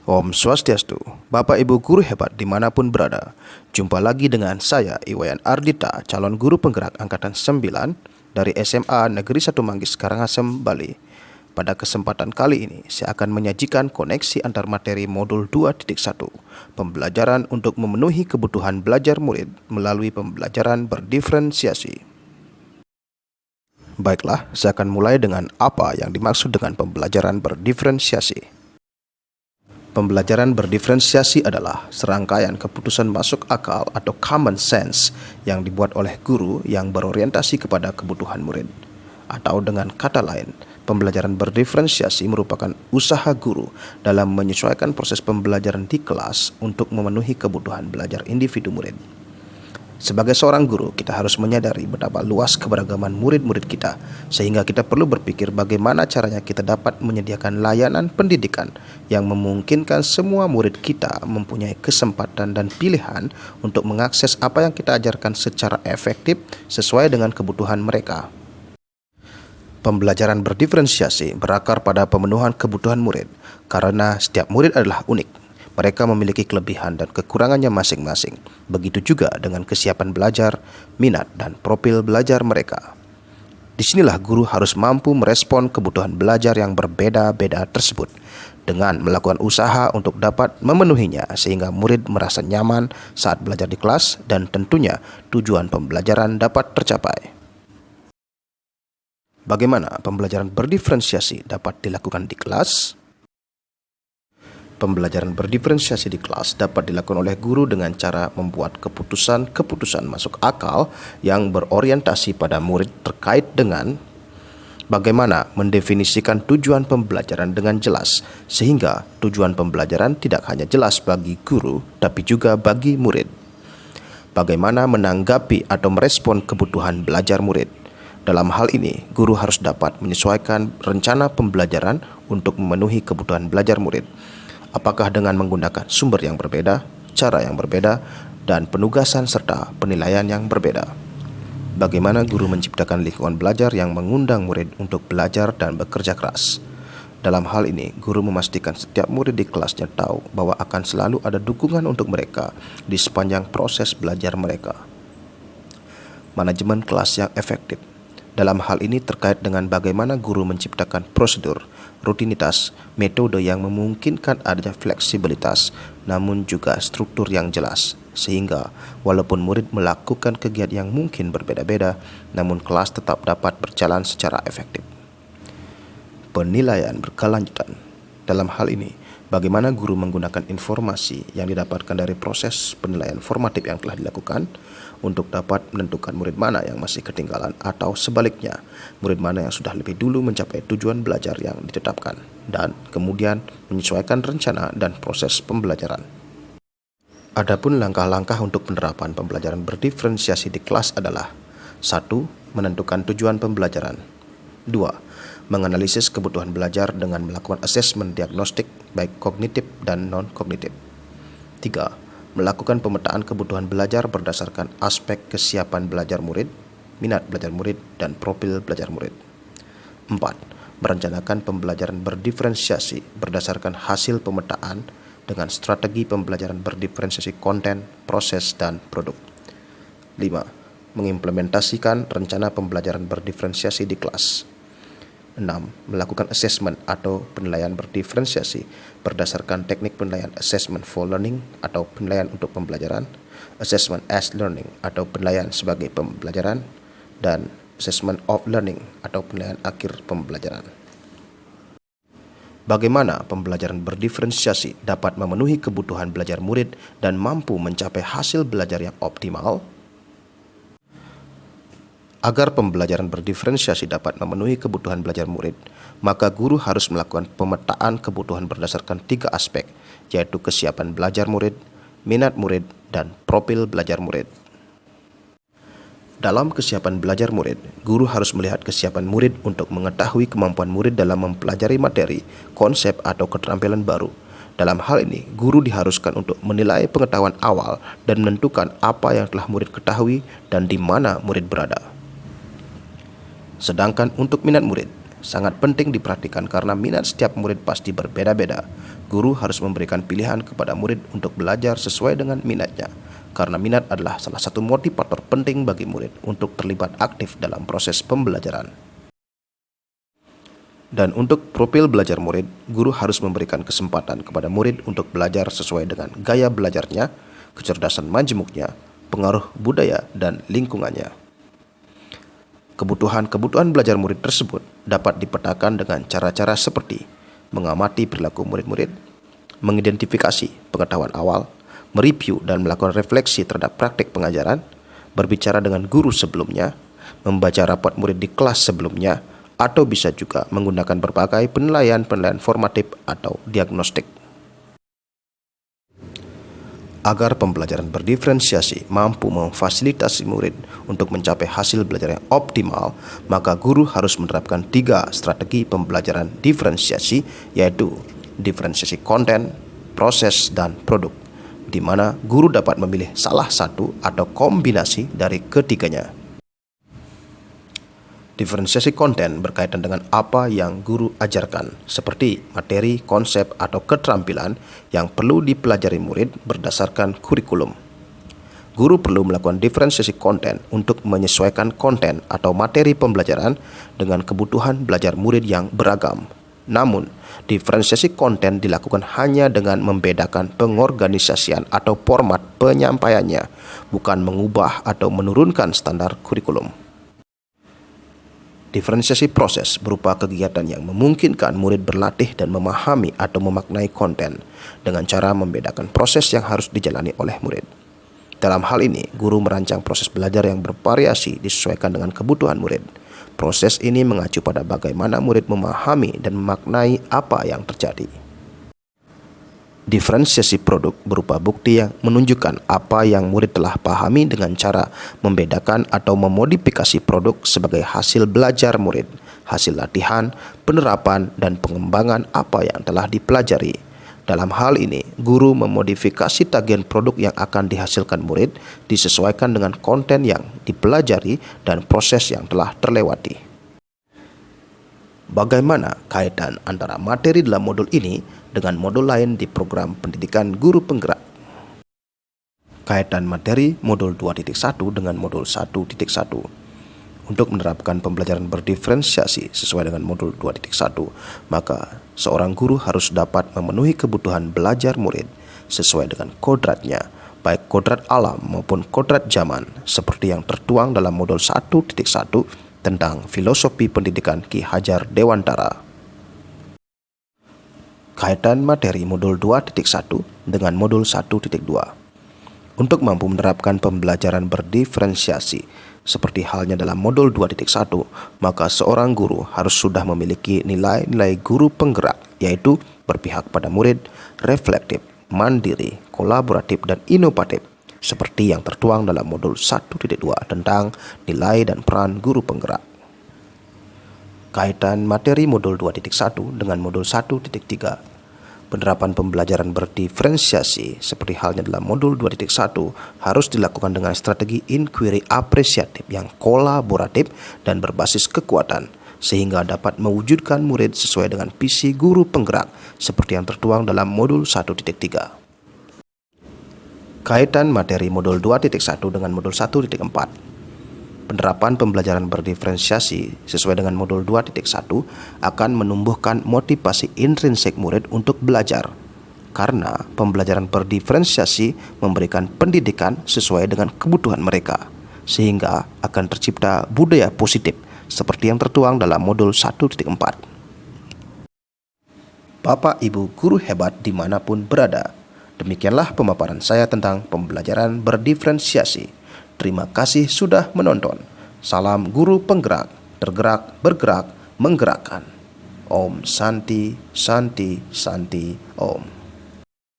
Om Swastiastu, Bapak Ibu guru hebat dimanapun berada. Jumpa lagi dengan saya, Iwayan Ardita, calon guru penggerak Angkatan 9 dari SMA Negeri 1 Manggis, Karangasem, Bali. Pada kesempatan kali ini, saya akan menyajikan koneksi antar materi modul 2.1, pembelajaran untuk memenuhi kebutuhan belajar murid melalui pembelajaran berdiferensiasi. Baiklah, saya akan mulai dengan apa yang dimaksud dengan pembelajaran berdiferensiasi. Pembelajaran berdiferensiasi adalah serangkaian keputusan masuk akal atau common sense yang dibuat oleh guru yang berorientasi kepada kebutuhan murid. Atau dengan kata lain, pembelajaran berdiferensiasi merupakan usaha guru dalam menyesuaikan proses pembelajaran di kelas untuk memenuhi kebutuhan belajar individu murid. Sebagai seorang guru, kita harus menyadari betapa luas keberagaman murid-murid kita, sehingga kita perlu berpikir bagaimana caranya kita dapat menyediakan layanan pendidikan yang memungkinkan semua murid kita mempunyai kesempatan dan pilihan untuk mengakses apa yang kita ajarkan secara efektif sesuai dengan kebutuhan mereka. Pembelajaran berdiferensiasi berakar pada pemenuhan kebutuhan murid, karena setiap murid adalah unik. Mereka memiliki kelebihan dan kekurangannya masing-masing. Begitu juga dengan kesiapan belajar, minat, dan profil belajar mereka. Disinilah guru harus mampu merespon kebutuhan belajar yang berbeda-beda tersebut dengan melakukan usaha untuk dapat memenuhinya sehingga murid merasa nyaman saat belajar di kelas dan tentunya tujuan pembelajaran dapat tercapai. Bagaimana pembelajaran berdiferensiasi dapat dilakukan di kelas? Pembelajaran berdiferensiasi di kelas dapat dilakukan oleh guru dengan cara membuat keputusan-keputusan masuk akal yang berorientasi pada murid terkait dengan bagaimana mendefinisikan tujuan pembelajaran dengan jelas, sehingga tujuan pembelajaran tidak hanya jelas bagi guru, tapi juga bagi murid. Bagaimana menanggapi atau merespon kebutuhan belajar murid. Dalam hal ini, guru harus dapat menyesuaikan rencana pembelajaran untuk memenuhi kebutuhan belajar murid. Apakah dengan menggunakan sumber yang berbeda, cara yang berbeda, dan penugasan serta penilaian yang berbeda. Bagaimana guru menciptakan lingkungan belajar yang mengundang murid untuk belajar dan bekerja keras. Dalam hal ini, guru memastikan setiap murid di kelasnya tahu bahwa akan selalu ada dukungan untuk mereka di sepanjang proses belajar mereka. Manajemen kelas yang efektif. Dalam hal ini terkait dengan bagaimana guru menciptakan prosedur, rutinitas, metode yang memungkinkan adanya fleksibilitas, namun juga struktur yang jelas, sehingga walaupun murid melakukan kegiatan yang mungkin berbeda-beda, namun kelas tetap dapat berjalan secara efektif. Penilaian berkelanjutan. Dalam hal ini, bagaimana guru menggunakan informasi yang didapatkan dari proses penilaian formatif yang telah dilakukan untuk dapat menentukan murid mana yang masih ketinggalan atau sebaliknya, murid mana yang sudah lebih dulu mencapai tujuan belajar yang ditetapkan, dan kemudian menyesuaikan rencana dan proses pembelajaran. Adapun langkah-langkah untuk penerapan pembelajaran berdiferensiasi di kelas adalah 1. Menentukan tujuan pembelajaran. 2. Menganalisis kebutuhan belajar dengan melakukan asesmen diagnostik baik kognitif dan non-kognitif. 3. Melakukan pemetaan kebutuhan belajar berdasarkan aspek kesiapan belajar murid, minat belajar murid, dan profil belajar murid. 4. Merencanakan pembelajaran berdiferensiasi berdasarkan hasil pemetaan dengan strategi pembelajaran berdiferensiasi konten, proses, dan produk. 5. Mengimplementasikan rencana pembelajaran berdiferensiasi di kelas. 6. Melakukan asesmen atau penilaian berdiferensiasi berdasarkan teknik penilaian assessment for learning atau penilaian untuk pembelajaran, assessment as learning atau penilaian sebagai pembelajaran, dan assessment of learning atau penilaian akhir pembelajaran. Bagaimana pembelajaran berdiferensiasi dapat memenuhi kebutuhan belajar murid dan mampu mencapai hasil belajar yang optimal? Agar pembelajaran berdiferensiasi dapat memenuhi kebutuhan belajar murid, maka guru harus melakukan pemetaan kebutuhan berdasarkan 3 aspek, yaitu kesiapan belajar murid, minat murid, dan profil belajar murid. Dalam kesiapan belajar murid, guru harus melihat kesiapan murid untuk mengetahui kemampuan murid dalam mempelajari materi, konsep, atau keterampilan baru. Dalam hal ini, guru diharuskan untuk menilai pengetahuan awal dan menentukan apa yang telah murid ketahui dan di mana murid berada. Sedangkan untuk minat murid, sangat penting diperhatikan karena minat setiap murid pasti berbeda-beda. guru harus memberikan pilihan kepada murid untuk belajar sesuai dengan minatnya, karena minat adalah salah satu motivator penting bagi murid untuk terlibat aktif dalam proses pembelajaran. Dan untuk profil belajar murid, guru harus memberikan kesempatan kepada murid untuk belajar sesuai dengan gaya belajarnya, kecerdasan majemuknya, pengaruh budaya, dan lingkungannya. Kebutuhan belajar murid tersebut dapat dipetakan dengan cara-cara seperti mengamati perilaku murid-murid, mengidentifikasi pengetahuan awal, mereview dan melakukan refleksi terhadap praktik pengajaran, berbicara dengan guru sebelumnya, membaca rapot murid di kelas sebelumnya, atau bisa juga menggunakan berbagai penilaian formatif atau diagnostik. Agar pembelajaran berdiferensiasi mampu memfasilitasi murid untuk mencapai hasil belajar yang optimal, maka guru harus menerapkan 3 strategi pembelajaran diferensiasi, yaitu diferensiasi konten, proses, dan produk, di mana guru dapat memilih salah satu atau kombinasi dari ketiganya. Diferensiasi konten berkaitan dengan apa yang guru ajarkan, seperti materi, konsep, atau keterampilan yang perlu dipelajari murid berdasarkan kurikulum. Guru perlu melakukan diferensiasi konten untuk menyesuaikan konten atau materi pembelajaran dengan kebutuhan belajar murid yang beragam. Namun, diferensiasi konten dilakukan hanya dengan membedakan pengorganisasian atau format penyampaiannya, bukan mengubah atau menurunkan standar kurikulum. Diferensiasi proses berupa kegiatan yang memungkinkan murid berlatih dan memahami atau memaknai konten dengan cara membedakan proses yang harus dijalani oleh murid. Dalam hal ini, guru merancang proses belajar yang bervariasi disesuaikan dengan kebutuhan murid. Proses ini mengacu pada bagaimana murid memahami dan memaknai apa yang terjadi. Diferensiasi produk berupa bukti yang menunjukkan apa yang murid telah pahami dengan cara membedakan atau memodifikasi produk sebagai hasil belajar murid, hasil latihan, penerapan, dan pengembangan apa yang telah dipelajari. Dalam hal ini, guru memodifikasi tagihan produk yang akan dihasilkan murid disesuaikan dengan konten yang dipelajari dan proses yang telah terlewati. Bagaimana kaitan antara materi dalam modul ini dengan modul lain di program pendidikan guru penggerak? Kaitan materi modul 2.1 dengan modul 1.1. Untuk menerapkan pembelajaran berdiferensiasi sesuai dengan modul 2.1, maka seorang guru harus dapat memenuhi kebutuhan belajar murid sesuai dengan kodratnya, baik kodrat alam maupun kodrat zaman, seperti yang tertuang dalam modul 1.1 tentang filosofi pendidikan Ki Hajar Dewantara. Kaitan materi modul 2.1 dengan modul 1.2. Untuk mampu menerapkan pembelajaran berdiferensiasi seperti halnya dalam modul 2.1, maka seorang guru harus sudah memiliki nilai-nilai guru penggerak, yaitu berpihak pada murid, reflektif, mandiri, kolaboratif, dan inovatif, seperti yang tertuang dalam modul 1.2 tentang nilai dan peran guru penggerak. Kaitan materi modul 2.1 dengan modul 1.3. Penerapan pembelajaran berdiferensiasi seperti halnya dalam modul 2.1 harus dilakukan dengan strategi inquiry apresiatif yang kolaboratif dan berbasis kekuatan, sehingga dapat mewujudkan murid sesuai dengan visi guru penggerak seperti yang tertuang dalam modul 1.3. Kaitan materi modul 2.1 dengan modul 1.4. Penerapan pembelajaran berdiferensiasi sesuai dengan modul 2.1 akan menumbuhkan motivasi intrinsik murid untuk belajar, karena pembelajaran berdiferensiasi memberikan pendidikan sesuai dengan kebutuhan mereka, sehingga akan tercipta budaya positif seperti yang tertuang dalam modul 1.4. Bapak Ibu guru hebat dimanapun berada, demikianlah pemaparan saya tentang pembelajaran berdiferensiasi. Terima kasih sudah menonton. Salam guru penggerak, tergerak, bergerak, menggerakkan. Om Santi, Santi, Santi, Om.